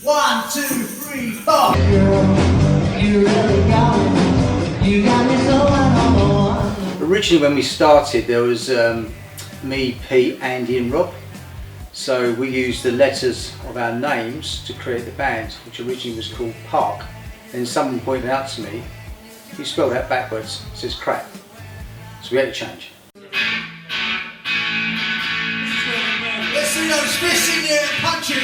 1, 2, 3, 4. You really got me. You got me so I don't know. Originally when we started there was me, Pete, Andy and Rob. So we used the letters of our names to create the band, which originally was called Park. And someone pointed out to me, you spelled that backwards, it says crap. So we had to change. Let's see those fists in you, punch you in,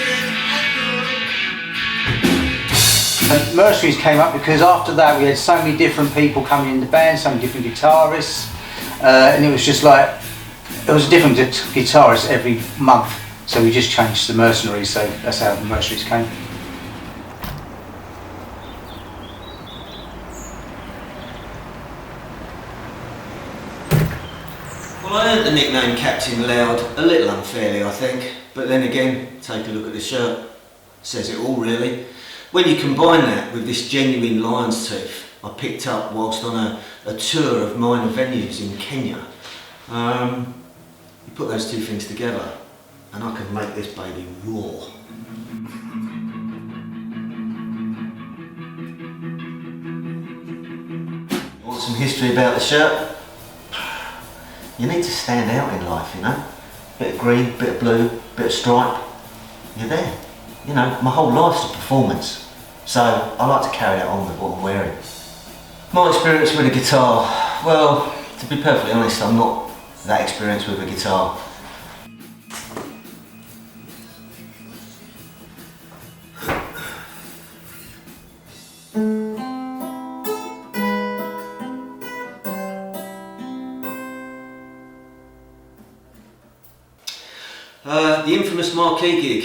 And Mercenaries came up because after that we had so many different people coming in the band, so many different guitarists, and it was just like, it was a different guitarist every month, so we just changed to Mercenaries, so that's how the Mercenaries came. Well, I earned the nickname Captain Loud a little unfairly, I think, but then again, take a look at the shirt, says it all really. When you combine that with this genuine lion's tooth I picked up whilst on a tour of minor venues in Kenya, you put those two things together and I can make this baby raw. Want some history about the shirt? You need to stand out in life, you know? Bit of green, bit of blue, bit of stripe. You're there. You know, my whole life's a performance. So I like to carry that on with what I'm wearing. My experience with a guitar, well, to be perfectly honest, I'm not that experienced with a guitar. The infamous marquee gig.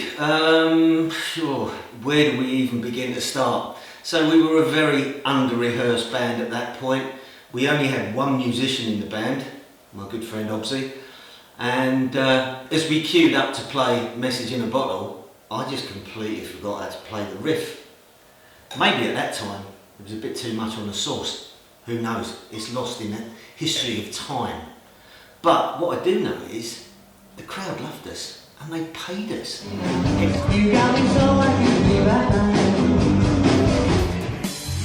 Sure, where do we even begin to start? So we were a very under-rehearsed band at that point. We only had one musician in the band, my good friend Obsy, and as we queued up to play Message in a Bottle, I just completely forgot how to play the riff. Maybe at that time it was a bit too much on the sauce. Who knows? It's lost in the history of time. But what I do know is the crowd loved us. And they paid us. You got me so I can be right now.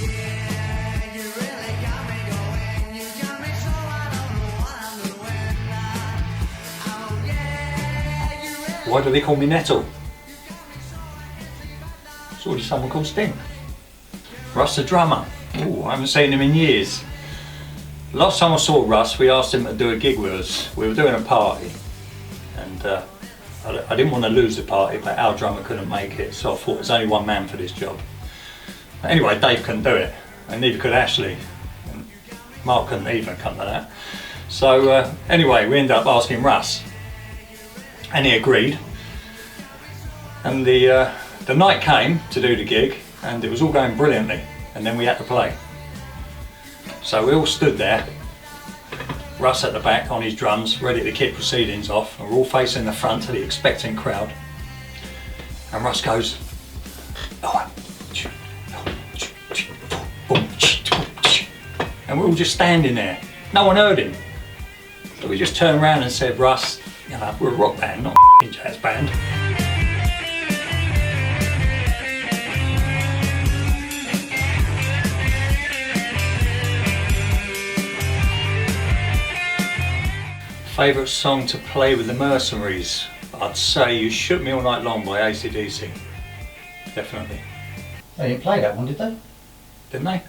yeah, you really got me going. You got me so I don't know what I'm doing now. Oh yeah, you really. Why do they call me Nettle? It's already someone called Sting. Russ the drummer. Oh, I haven't seen him in years. Last time I saw Russ, we asked him to do a gig with us. We were doing a party, and I didn't want to lose the party, but our drummer couldn't make it, so I thought there's only one man for this job. But anyway, Dave couldn't do it, and neither could Ashley. And Mark couldn't either come to that. So anyway, we ended up asking Russ, and he agreed. And the night came to do the gig, and it was all going brilliantly, and then we had to play. So we all stood there, Russ at the back on his drums, ready to kick proceedings off, and we're all facing the front to the expectant crowd. And Russ goes, and we're all just standing there. No one heard him. So we just turned around and said, Russ, you know, we're a rock band, not a jazz band. Favourite song to play with the Mercenaries? I'd say You Shook Me All Night Long by AC/DC. Definitely. They didn't play that one, did they? Didn't they?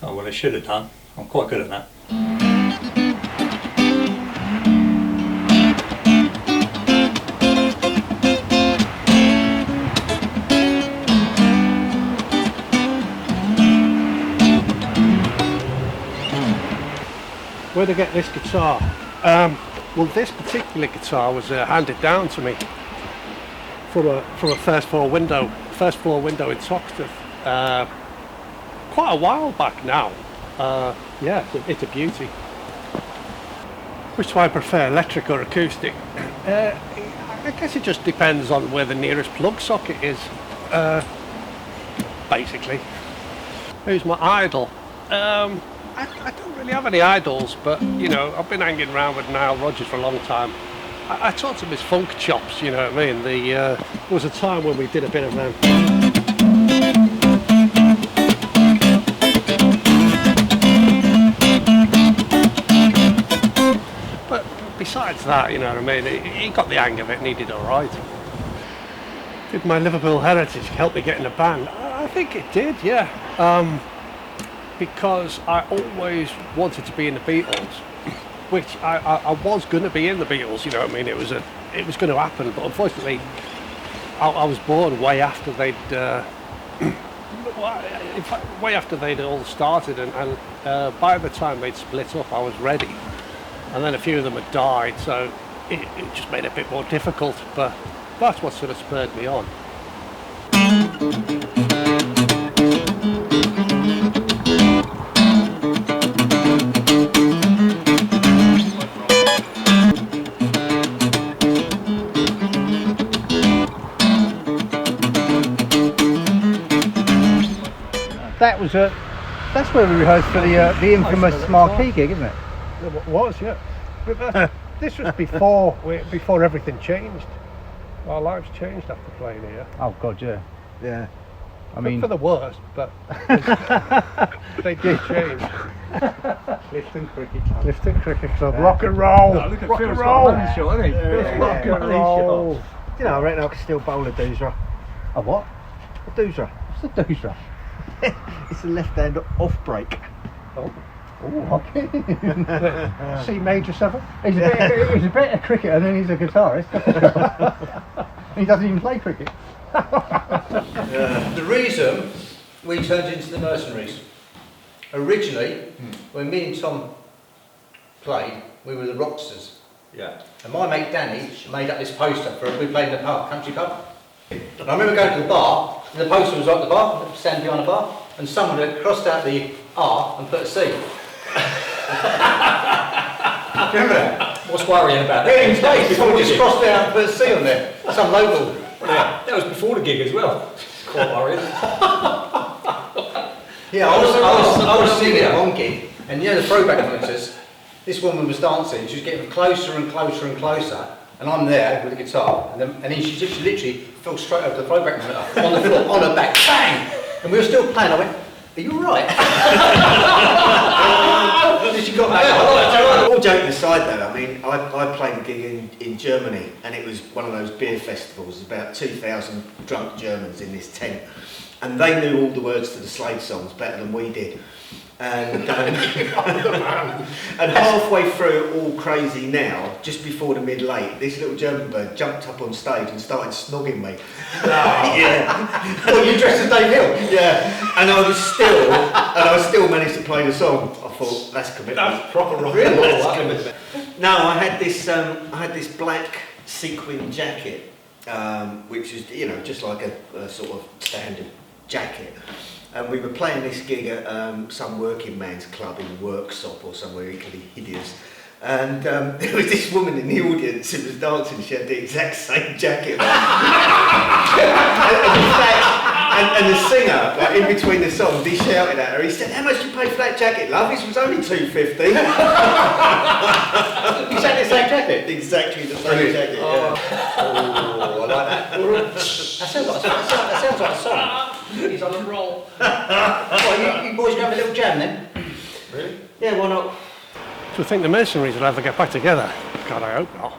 Oh well, they should have done. I'm quite good at that. Where'd I get this guitar? Well, this particular guitar was handed down to me from a first floor window in Toxteth, quite a while back now. Yeah, it's a beauty. Which do I prefer, electric or acoustic? I guess it just depends on where the nearest plug socket is, basically. Who's my idol? I don't really have any idols, but you know, I've been hanging around with Nile Rodgers for a long time. I taught him his funk chops, you know what I mean? There was a time when we did a bit of But besides that, you know what I mean, he got the hang of it and he did alright. Did my Liverpool heritage help me get in a band? I think it did, yeah. Because I always wanted to be in the Beatles, which I was going to be in the Beatles, you know what I mean? It was going to happen, but unfortunately, I was born way after they'd, in fact, way after they'd all started, and by the time they'd split up, I was ready. And then a few of them had died, so it just made it a bit more difficult, but that's what sort of spurred me on. That's where we rehearsed for the infamous Marquee gig, isn't it? It was, yeah. But this was before everything changed. Our lives changed after playing here. Oh God, yeah, yeah. I mean, for the worst, but they did change. Clifton Cricket Club. Clifton Cricket Club, rock and roll, Look at rock Phil's and got roll, a running shot, hasn't he? Phil's got rock a and running roll. shot. Do you know, I reckon I could still bowl a doosra. A what? A doosra. What's a doosra? It's a left-hand off break. Oh, okay. C major 7. He's a better cricketer than he's a guitarist. He doesn't even play cricket. The reason we turned into the Mercenaries, originally, when me and Tom played, we were the Rocksters. Yeah. And my mate Danny made up this poster for we played in the pub, country pub. And I remember going to the bar, and the poster was at the bar, standing behind the bar, and someone had crossed out the R and put a C. Do you remember that? What's worrying about Yeah, that? in place, someone just crossed it out and put a C on there. Some local. Yeah, that was before the gig as well. Quite worrying. Yeah, I was singing at one gig, and you know the throwback monitors, this woman was dancing, she was getting closer and closer and closer, and I'm there with the guitar, and then she just literally fell straight over the throwback monitor, on the floor, on her back, bang! And we were still playing, I went, are you alright? She got back up. All joking aside though, I mean, I played a gig in Germany and it was one of those beer festivals, about 2,000 drunk Germans in this tent. And they knew all the words to the Slade songs better than we did. And, and halfway through All Crazy Now, just before the mid-late, this little German bird jumped up on stage and started snogging me. Yeah. Well, you dressed as Dave Hill? Yeah. And I still managed to play the song. I thought, that's commitment. That's proper rock Really? and roll, That's that. commitment. No, I had this black sequin jacket, which is, you know, just like a sort of standard jacket. And we were playing this gig at some working man's club in Worksop or somewhere equally hideous. And there was this woman in the audience who was dancing, she had the exact same jacket on. and the singer, like in between the songs, he shouted at her, he said, how much do you pay for that jacket, love? This was only $2.50. Exactly the same jacket? Exactly the same jacket, yeah. Oh, I like that. That sounds like a song. He's on a roll. Well, you boys gonna have a little jam then? Really? Yeah, why not? Do you think the Mercenaries will ever get back together? God, I hope not.